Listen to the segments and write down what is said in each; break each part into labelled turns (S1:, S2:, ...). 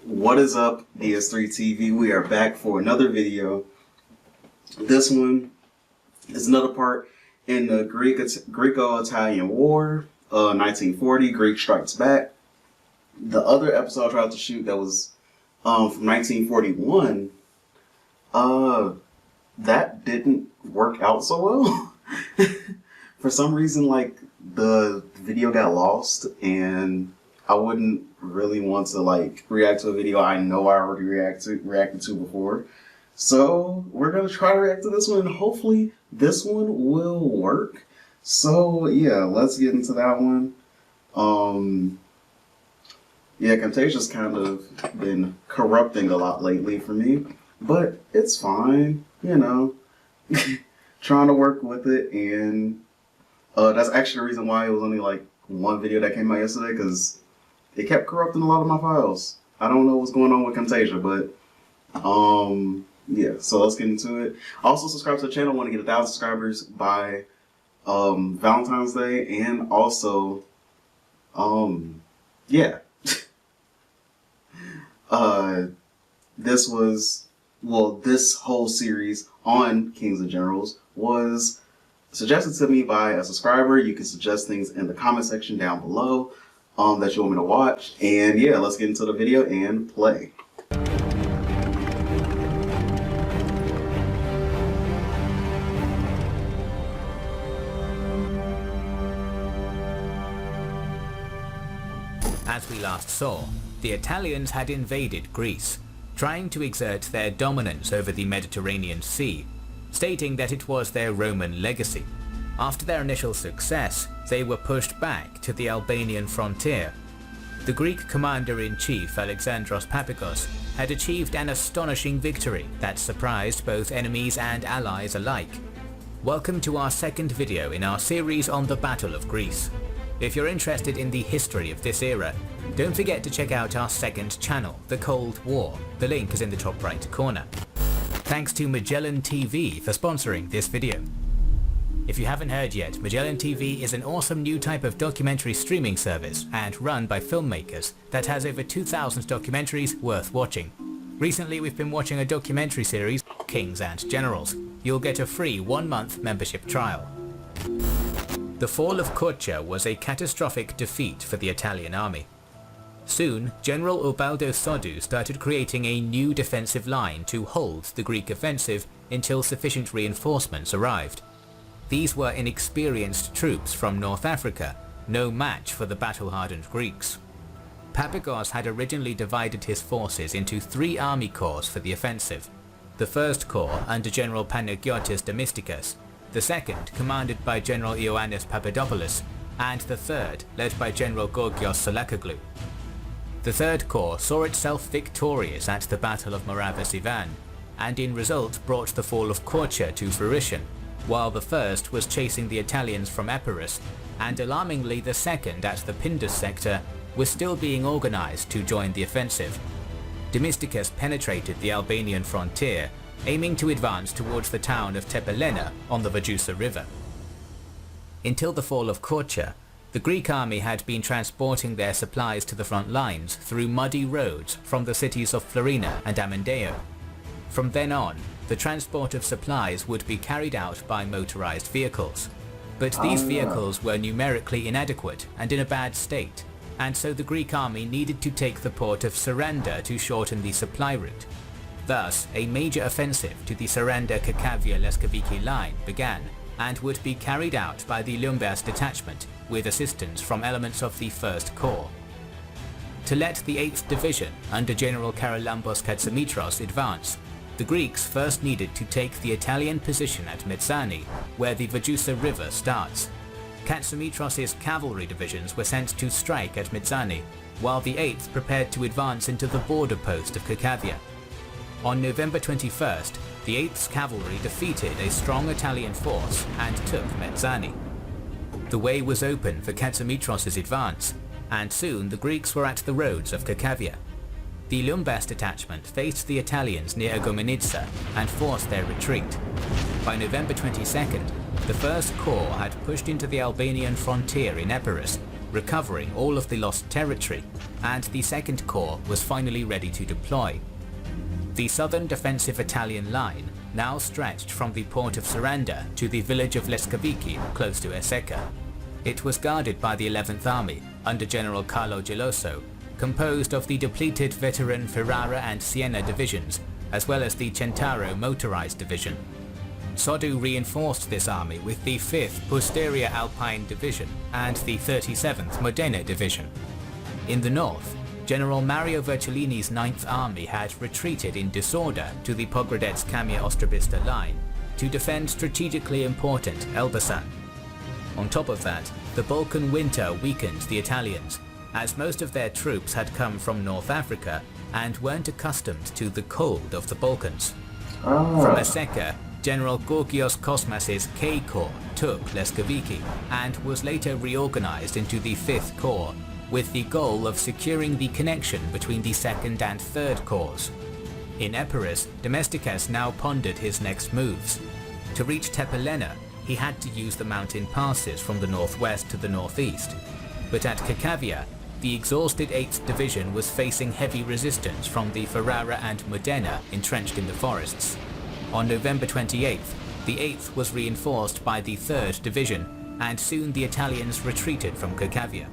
S1: What is up, DS3 TV? We are back for another video. This one is another part in the greco-italian war, 1940, Greek strikes back. The other episode I tried to shoot that was from 1941, that didn't work out so well. For some reason, like, the video got lost, and I wouldn't really want to like react to a video I know I already reacted to before. So we're gonna try to react to this one, and hopefully this one will work. So yeah, let's get into that one. Yeah, Camtasia's kind of been corrupting a lot lately for me, but it's fine, you know. Trying to work with it, and that's actually the reason why it was only like one video that came out yesterday, because it kept corrupting a lot of my files. I don't know what's going on with Camtasia, but yeah, so let's get into it. Also, subscribe to the channel. I want to get 1,000 subscribers by Valentine's Day, and also yeah. This whole series on Kings and Generals was suggested to me by a subscriber. You can suggest things in the comment section down below that you want me to watch. And yeah, let's get into the video and play.
S2: As we last saw, the Italians had invaded Greece, trying to exert their dominance over the Mediterranean Sea, stating that it was their Roman legacy. After their initial success, they were pushed back to the Albanian frontier. The Greek commander-in-chief Alexandros Papikos had achieved an astonishing victory that surprised both enemies and allies alike. Welcome to our second video in our series on the Battle of Greece. If you're interested in the history of this era, don't forget to check out our second channel, The Cold War. The link is in the top right corner. Thanks to Magellan TV for sponsoring this video. If you haven't heard yet, Magellan TV is an awesome new type of documentary streaming service and run by filmmakers that has over 2,000 documentaries worth watching. Recently we've been watching a documentary series, Kings and Generals. You'll get a free 1-month membership trial. The fall of Corcia was a catastrophic defeat for the Italian army. Soon, General Ubaldo Soddu started creating a new defensive line to hold the Greek offensive until sufficient reinforcements arrived. These were inexperienced troops from North Africa, no match for the battle-hardened Greeks. Papikos had originally divided his forces into 3 army corps for the offensive. The first corps under General Panagiotis Themistokos, the second commanded by General Ioannis Papadopoulos, and the third led by General Gorgios Salakoglu. The third corps saw itself victorious at the Battle of Moravia Ivan, and in result brought the fall of Corcia to fruition, while the first was chasing the Italians from Epirus, and alarmingly the second at the Pindus sector was still being organized to join the offensive. Themistokos penetrated the Albanian frontier, aiming to advance towards the town of Tepelena on the Vajusa River. Until the fall of Corcia, the Greek army had been transporting their supplies to the front lines through muddy roads from the cities of Florina and Amendeio. From then on, the transport of supplies would be carried out by motorized vehicles. But these vehicles were numerically inadequate and in a bad state, and so the Greek army needed to take the port of Saranda to shorten the supply route. Thus, a major offensive to the Saranda-Kakavia-Leskaviki line began, and would be carried out by the Lumbas detachment with assistance from elements of the 1st Corps. To let the 8th Division under General Charalambos Katsamitros advance, the Greeks first needed to take the Italian position at Metsani, where the Vajusa River starts. Katsamitros' cavalry divisions were sent to strike at Metsani, while the 8th prepared to advance into the border post of Kakavia. On November 21st, the 8th's cavalry defeated a strong Italian force and took Metsani. The way was open for Katsamitros' advance, and soon the Greeks were at the roads of Kakavia. The Lumbas detachment faced the Italians near Agomenitsa and forced their retreat. By November 22nd, the 1st Corps had pushed into the Albanian frontier in Epirus, recovering all of the lost territory, and the Second Corps was finally ready to deploy. The southern defensive Italian line now stretched from the port of Saranda to the village of Lescavicchi, close to Eseca. It was guarded by the 11th Army under General Carlo Geloso, composed of the depleted veteran Ferrara and Siena divisions, as well as the Centaro motorized division. Soddu reinforced this army with the 5th Posterior Alpine Division and the 37th Modena Division. In the north, General Mario Vercellini's 9th Army had retreated in disorder to the Pogradets-Kamia-Ostrobista line to defend strategically important Elbasan. On top of that, the Balkan winter weakened the Italians, as most of their troops had come from North Africa and weren't accustomed to the cold of the Balkans. From Eseca, General Gorgios Kosmas's K Corps took Lescavicchi and was later reorganized into the 5th Corps, with the goal of securing the connection between the 2nd and 3rd Corps. In Epirus, Domesticus now pondered his next moves. To reach Tepelena, he had to use the mountain passes from the northwest to the northeast. But at Caccavia, the exhausted 8th Division was facing heavy resistance from the Ferrara and Modena entrenched in the forests. On November 28th, the 8th was reinforced by the 3rd Division, and soon the Italians retreated from Caccavia.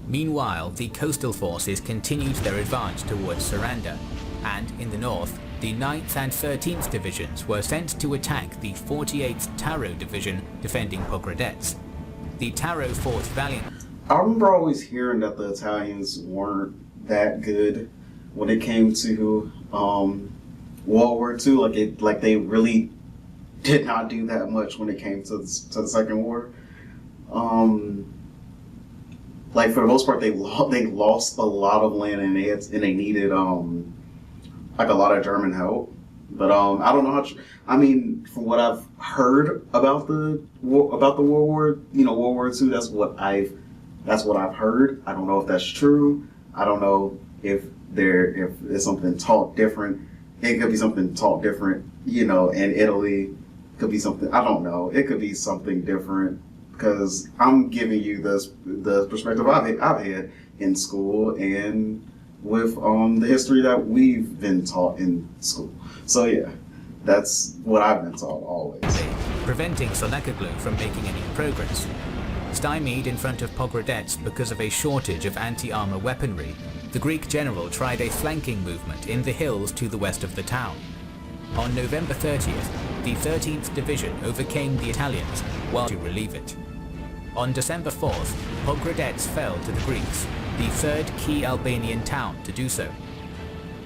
S2: Meanwhile, the coastal forces continued their advance towards Saranda, and in the north, the 9th and 13th Divisions were sent to attack the 48th Taro Division defending Pogradets. The Taro fought valiantly.
S1: I remember always hearing that the Italians weren't that good when it came to World War II. Like they really did not do that much when it came to the Second War. Like for the most part, they lost a lot of land, and they needed like a lot of German help. But I don't know how. I mean, from what I've heard about the World War II, that's what I've heard. I don't know if that's true. I don't know if it's something taught different. It could be something taught different, in Italy. It could be something, I don't know. It could be something different, because I'm giving you the perspective I've had in school and with the history that we've been taught in school. So yeah, that's what I've been taught always.
S2: Preventing Solekoglu from making any progress. Stymied in front of Pogradets because of a shortage of anti-armor weaponry, the Greek general tried a flanking movement in the hills to the west of the town. On November 30th, the 13th Division overcame the Italians while to relieve it. On December 4th, Pogradets fell to the Greeks, the third key Albanian town to do so.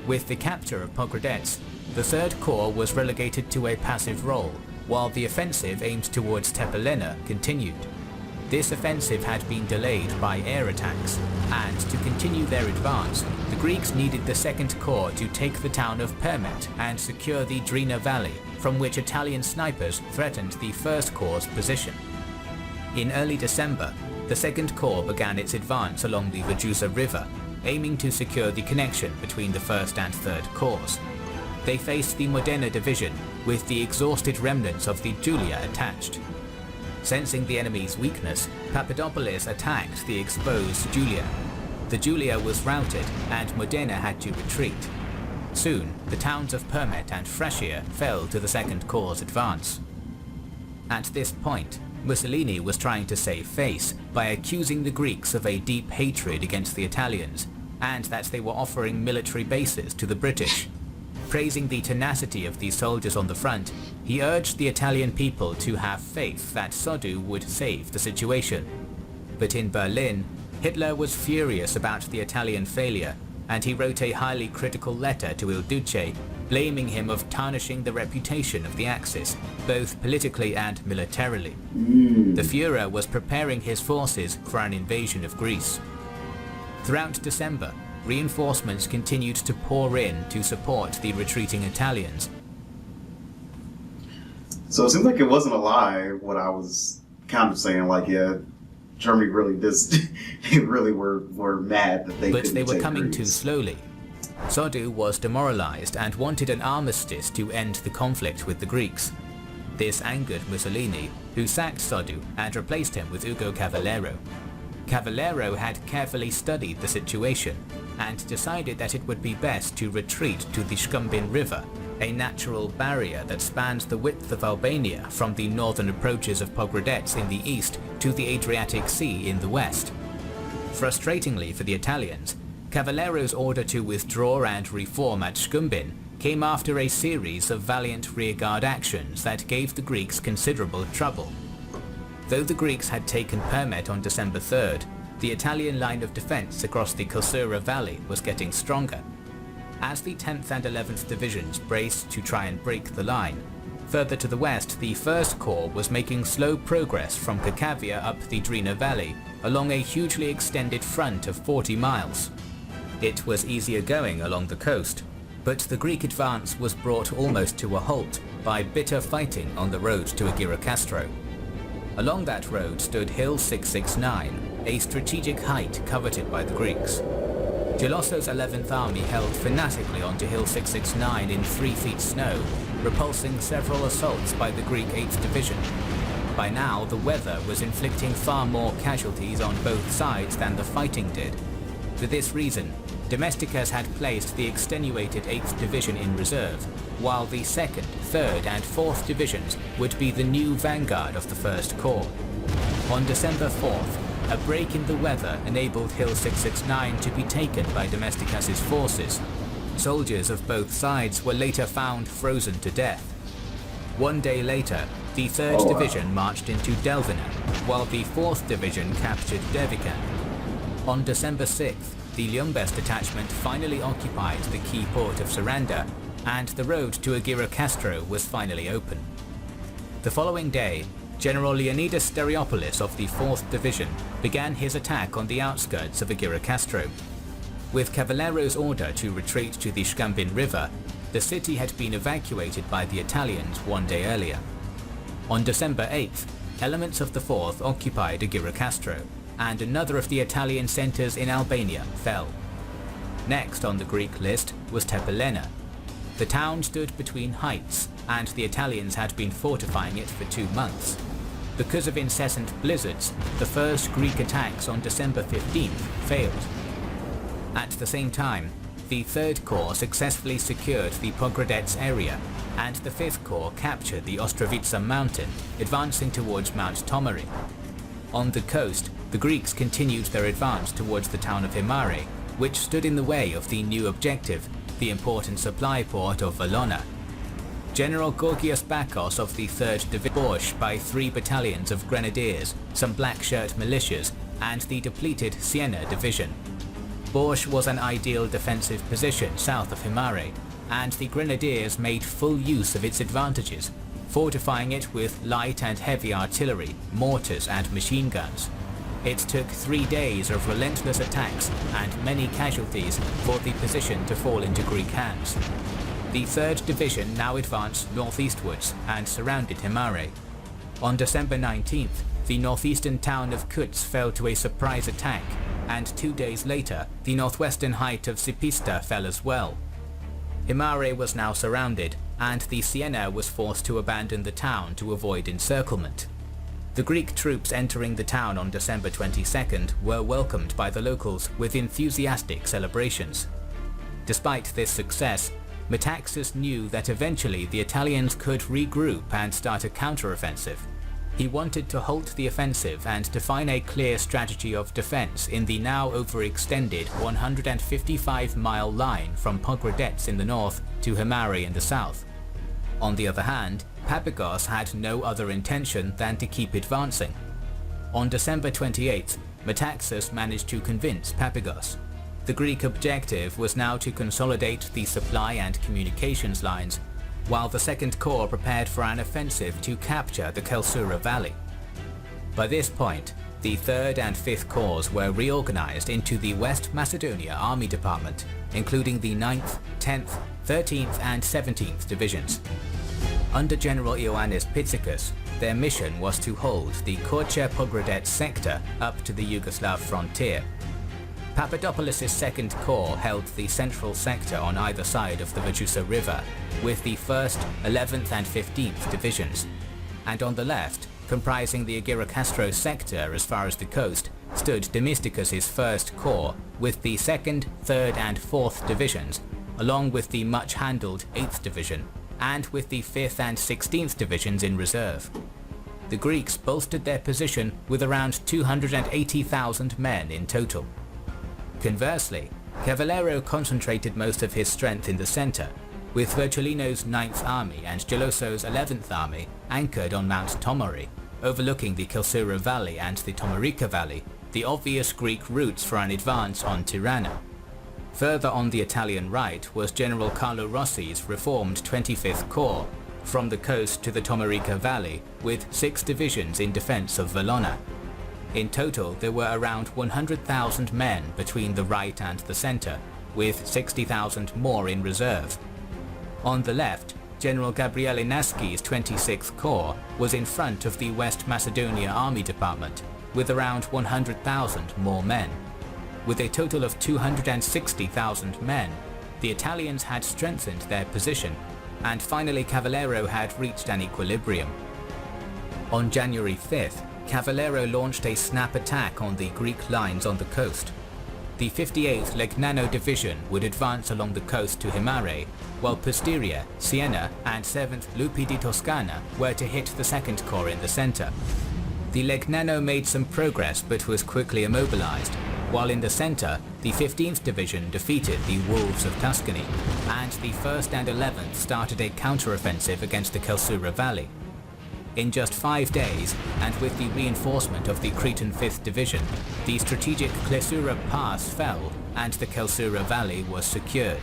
S2: With the capture of Pogradets, the 3rd Corps was relegated to a passive role, while the offensive aimed towards Tepelena continued. This offensive had been delayed by air attacks, and to continue their advance, the Greeks needed the 2nd Corps to take the town of Permet and secure the Drina Valley, from which Italian snipers threatened the 1st Corps' position. In early December, the 2nd Corps began its advance along the Vajusa River, aiming to secure the connection between the 1st and 3rd Corps. They faced the Modena Division, with the exhausted remnants of the Julia attached. Sensing the enemy's weakness, Papadopoulos attacked the exposed Julia. The Julia was routed, and Modena had to retreat. Soon, the towns of Permet and Frashia fell to the 2nd Corps' advance. At this point, Mussolini was trying to save face by accusing the Greeks of a deep hatred against the Italians, and that they were offering military bases to the British. Praising the tenacity of these soldiers on the front, he urged the Italian people to have faith that Soddu would save the situation. But in Berlin, Hitler was furious about the Italian failure, and he wrote a highly critical letter to Il Duce, blaming him of tarnishing the reputation of the Axis, both politically and militarily. The Führer was preparing his forces for an invasion of Greece. Throughout December, reinforcements continued to pour in to support the retreating Italians.
S1: So it seems like it wasn't a lie what I was kind of saying, like, yeah, Germany really they really were mad that they
S2: But
S1: couldn't
S2: they were
S1: take
S2: coming
S1: Greece.
S2: too slowly. Soddu was demoralized and wanted an armistice to end the conflict with the Greeks. This angered Mussolini, who sacked Soddu and replaced him with Ugo Cavallero. Cavallero had carefully studied the situation and decided that it would be best to retreat to the Shkumbin River, a natural barrier that spans the width of Albania from the northern approaches of Pogradets in the east to the Adriatic Sea in the west. Frustratingly for the Italians, Cavallero's order to withdraw and reform at Shkumbin came after a series of valiant rearguard actions that gave the Greeks considerable trouble. Though the Greeks had taken Permet on December 3rd, the Italian line of defense across the Kalsura Valley was getting stronger. As the 10th and 11th Divisions braced to try and break the line, further to the west the 1st Corps was making slow progress from Kakavia up the Drina Valley along a hugely extended front of 40 miles. It was easier going along the coast, but the Greek advance was brought almost to a halt by bitter fighting on the road to Agira Castro. Along that road stood Hill 669, a strategic height coveted by the Greeks. Gelosso's 11th Army held fanatically onto Hill 669 in 3 feet snow, repulsing several assaults by the Greek 8th Division. By now, the weather was inflicting far more casualties on both sides than the fighting did. For this reason, Domesticus had placed the extenuated 8th Division in reserve, while the 2nd, 3rd and 4th Divisions would be the new vanguard of the 1st Corps. On December 4th, a break in the weather enabled Hill 669 to be taken by Domesticus's forces. Soldiers of both sides were later found frozen to death. 1 day later, the 3rd Division marched into Delvina, while the 4th Division captured Devikan. On December 6th, the Ljumbes detachment finally occupied the key port of Saranda, and the road to Agira Castro was finally open. The following day, General Leonidas Stereopoulos of the 4th Division began his attack on the outskirts of Agira Castro. With Cavallero's order to retreat to the Shkumbin River, the city had been evacuated by the Italians 1 day earlier. On December 8th, elements of the 4th occupied Agira Castro, and another of the Italian centers in Albania fell. Next on the Greek list was Tepelena. The town stood between heights, and the Italians had been fortifying it for 2 months. Because of incessant blizzards, the first Greek attacks on December 15th failed. At the same time, the 3rd Corps successfully secured the Pogradets area, and the 5th Corps captured the Ostrovica mountain, advancing towards Mount Tomari. On the coast, the Greeks continued their advance towards the town of Himare, which stood in the way of the new objective, the important supply port of Valona. General Gorgias Bakos of the 3rd Division Borsch by 3 battalions of grenadiers, some black shirt militias, and the depleted Siena Division. Borsch was an ideal defensive position south of Himare, and the grenadiers made full use of its advantages, fortifying it with light and heavy artillery, mortars and machine guns. It took 3 days of relentless attacks and many casualties for the position to fall into Greek hands. The 3rd Division now advanced northeastwards and surrounded Himare. On December 19th, the northeastern town of Kuts fell to a surprise attack, and 2 days later, the northwestern height of Sipista fell as well. Himare was now surrounded, and the Siena was forced to abandon the town to avoid encirclement. The Greek troops entering the town on December 22nd were welcomed by the locals with enthusiastic celebrations. Despite this success, Metaxas knew that eventually the Italians could regroup and start a counteroffensive. He wanted to halt the offensive and define a clear strategy of defense in the now overextended 155-mile line from Pogradets in the north to Himare in the south. On the other hand, Papagos had no other intention than to keep advancing. On December 28th, Metaxas managed to convince Papagos. The Greek objective was now to consolidate the supply and communications lines, while the 2nd Corps prepared for an offensive to capture the Kalsura Valley. By this point, the 3rd and 5th Corps were reorganized into the West Macedonia Army Department, including the 9th, 10th, 13th and 17th Divisions. Under General Ioannis Pitzikas, their mission was to hold the Korche-Pogradets sector up to the Yugoslav frontier. Papadopoulos' 2nd Corps held the central sector on either side of the Vajusa River, with the 1st, 11th and 15th Divisions, and on the left, comprising the Agira Castro sector as far as the coast, stood Themistocus's 1st Corps with the 2nd, 3rd and 4th Divisions, along with the much-handled 8th Division, and with the 5th and 16th Divisions in reserve. The Greeks bolstered their position with around 280,000 men in total. Conversely, Cavallero concentrated most of his strength in the centre, with Virgilino's 9th Army and Gelosso's 11th Army anchored on Mount Tomari, overlooking the Kilsura Valley and the Tomarica Valley, the obvious Greek routes for an advance on Tirana. Further on the Italian right was General Carlo Rossi's reformed 25th Corps, from the coast to the Tomarica Valley, with 6 divisions in defence of Valona. In total, there were around 100,000 men between the right and the centre, with 60,000 more in reserve. On the left, General Gabriele Naschi's 26th Corps was in front of the West Macedonia Army Department, with around 100,000 more men. With a total of 260,000 men, the Italians had strengthened their position, and finally Cavallero had reached an equilibrium. On January 5th, Cavallero launched a snap attack on the Greek lines on the coast. The 58th Legnano Division would advance along the coast to Himare, while Pusteria, Siena and 7th Lupi di Toscana were to hit the 2nd Corps in the centre. The Legnano made some progress but was quickly immobilized, while in the centre, the 15th Division defeated the Wolves of Tuscany, and the 1st and 11th started a counter-offensive against the Kilsura Valley. In just 5 days, and with the reinforcement of the Cretan 5th Division, the strategic Klesura Pass fell and the Kilsura Valley was secured.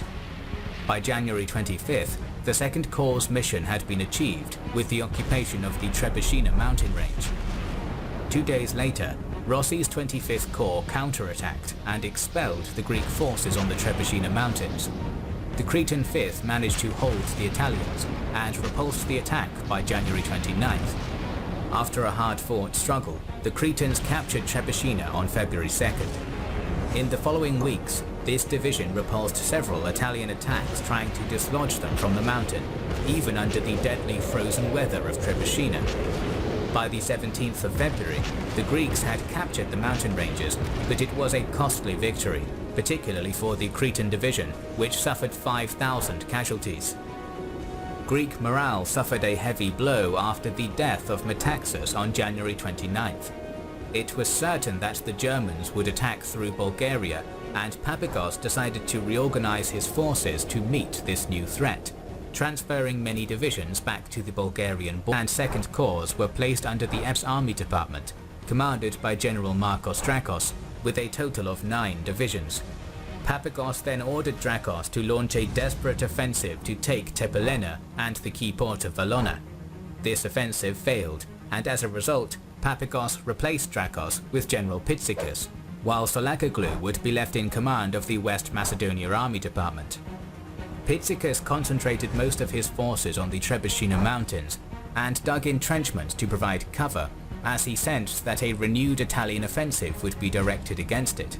S2: By January 25th, the 2nd Corps' mission had been achieved with the occupation of the Trebishina mountain range. 2 days later, Rossi's 25th Corps counterattacked and expelled the Greek forces on the Trebishina mountains. The Cretan 5th managed to hold the Italians and repulsed the attack by January 29th. After a hard-fought struggle, the Cretans captured Trebishina on February 2nd. In the following weeks, this division repulsed several Italian attacks trying to dislodge them from the mountain, even under the deadly frozen weather of Trebishina. By the 17th of February, the Greeks had captured the mountain ranges, but it was a costly victory, particularly for the Cretan division, which suffered 5,000 casualties. Greek morale suffered a heavy blow after the death of Metaxas on January 29th. It was certain that the Germans would attack through Bulgaria, and Papagos decided to reorganize his forces to meet this new threat, transferring many divisions back to the Bulgarian border, and 2nd Corps were placed under the Eps Army Department, commanded by General Marcos Drakos, with a total of 9 divisions. Papagos then ordered Drakos to launch a desperate offensive to take Tepelena and the key port of Valona. This offensive failed, and as a result, Papagos replaced Drakos with General Pitsikas, while Solakoglu would be left in command of the West Macedonia Army Department. Pitsikas concentrated most of his forces on the Trebishina mountains and dug entrenchments to provide cover, as he sensed that a renewed Italian offensive would be directed against it.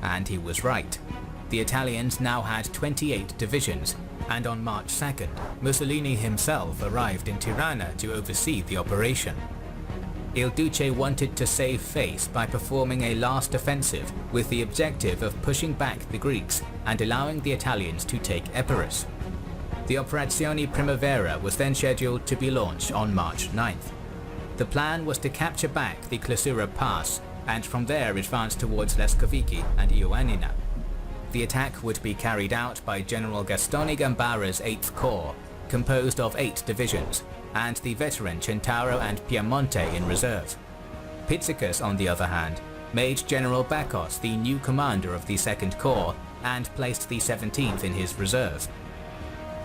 S2: And he was right. The Italians now had 28 divisions, and on March 2nd, Mussolini himself arrived in Tirana to oversee the operation. Il Duce wanted to save face by performing a last offensive with the objective of pushing back the Greeks and allowing the Italians to take Epirus. The Operazione Primavera was then scheduled to be launched on March 9th. The plan was to capture back the Klesura Pass and from there advance towards Leskoviki and Ioannina. The attack would be carried out by General Gastone Gambara's 8th Corps, composed of 8 divisions, and the veteran Centauro and Piemonte in reserve. Pitsikas, on the other hand, made General Bakos the new commander of the 2nd Corps and placed the 17th in his reserve.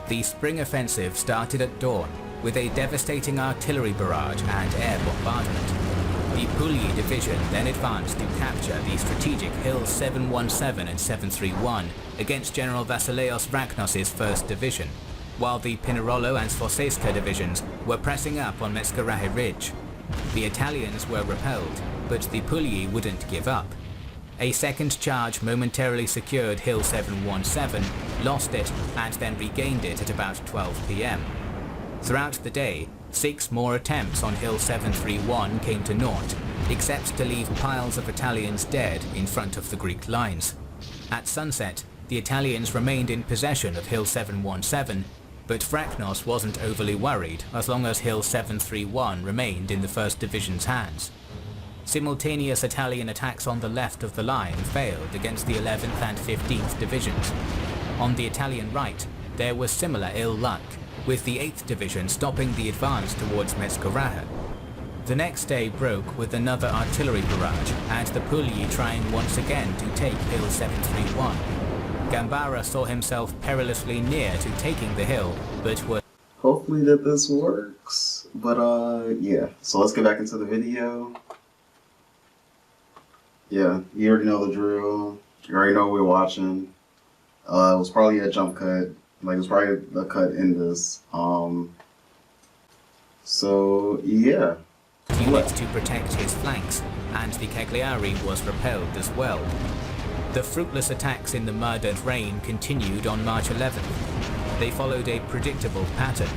S2: The spring offensive started at dawn with a devastating artillery barrage and air bombardment. The Puglia division then advanced to capture the strategic hills 717 and 731 against General Vasileios Vraknos' 1st Division, while the Pinerolo and Sforsesca divisions were pressing up on Meskarahe Ridge. The Italians were repelled, but the Puglia wouldn't give up. A second charge momentarily secured Hill 717, lost it, and then regained it at about 12 p.m. Throughout the day, 6 more attempts on Hill 731 came to naught, except to leave piles of Italians dead in front of the Greek lines. At sunset, the Italians remained in possession of Hill 717, but Vrachnos wasn't overly worried as long as Hill 731 remained in the 1st Division's hands. Simultaneous Italian attacks on the left of the line failed against the 11th and 15th Divisions. On the Italian right, there was similar ill luck, with the 8th Division stopping the advance towards Mescaraja. The next day broke with another artillery barrage and the Pugli trying once again to take Hill 731. Gambara saw himself perilously near to taking the hill, but was...
S1: Hopefully that this works. But yeah, so let's get back into the video. Yeah, you already know the drill. You already know what we're watching. It was probably a jump cut. Like, it was probably a cut in this. So, yeah.
S2: Units to protect his flanks, and the Cagliari was repelled as well. The fruitless attacks in the mud and rain continued on March 11th. They followed a predictable pattern.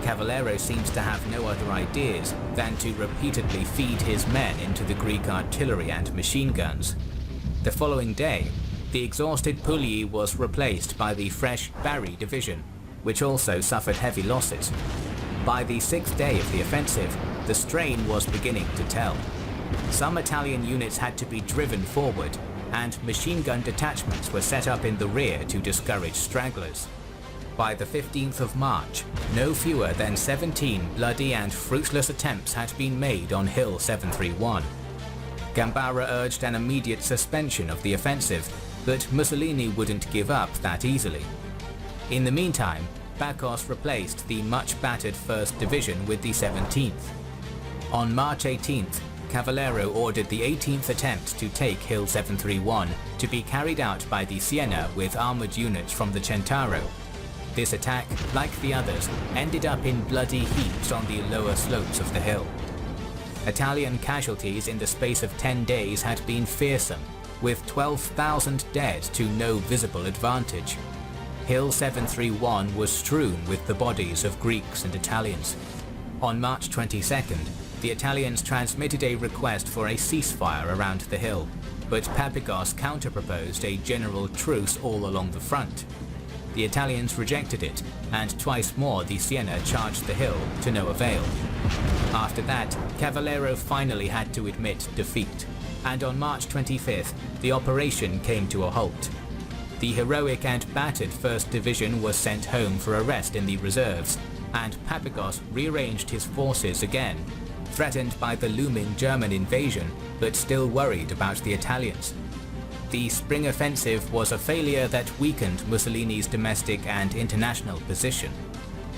S2: Cavallero seems to have no other ideas than to repeatedly feed his men into the Greek artillery and machine guns. The following day, the exhausted Pugli was replaced by the fresh Bari division, which also suffered heavy losses. By the 6th day of the offensive, the strain was beginning to tell. Some Italian units had to be driven forward, and machine gun detachments were set up in the rear to discourage stragglers. By the 15th of March, no fewer than 17 bloody and fruitless attempts had been made on Hill 731. Gambara urged an immediate suspension of the offensive, but Mussolini wouldn't give up that easily. In the meantime, Bacchus replaced the much battered 1st Division with the 17th. On March 18th, Cavallero ordered the 18th attempt to take Hill 731 to be carried out by the Siena with armoured units from the Centaro. This attack, like the others, ended up in bloody heaps on the lower slopes of the hill. Italian casualties in the space of 10 days had been fearsome, with 12,000 dead to no visible advantage. Hill 731 was strewn with the bodies of Greeks and Italians. On March 22nd, the Italians transmitted a request for a ceasefire around the hill, but Papagos counter-proposed a general truce all along the front. The Italians rejected it, and twice more the Siena charged the hill to no avail. After that, Cavallero finally had to admit defeat, and on March 25th, the operation came to a halt. The heroic and battered 1st Division was sent home for a rest in the reserves, and Papagos rearranged his forces again, threatened by the looming German invasion, but still worried about the Italians. The spring offensive was a failure that weakened Mussolini's domestic and international position.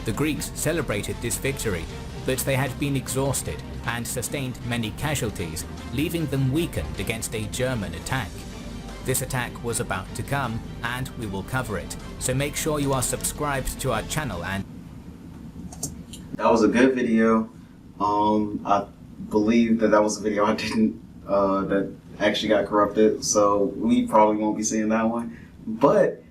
S2: The Greeks celebrated this victory, but they had been exhausted and sustained many casualties, leaving them weakened against a German attack. This attack was about to come, and we will cover it, so make sure you are subscribed to our channel. And
S1: that was a good video. I believe that was a video I didn't, that actually got corrupted, so we probably won't be seeing that one. But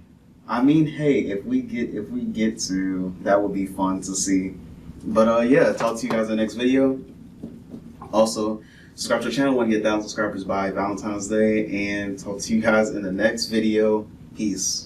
S1: I mean, hey, if we get to, that would be fun to see. But yeah, talk to you guys in the next video. Also, subscribe to the channel when you get 1,000 subscribers by Valentine's Day, and talk to you guys in the next video. Peace.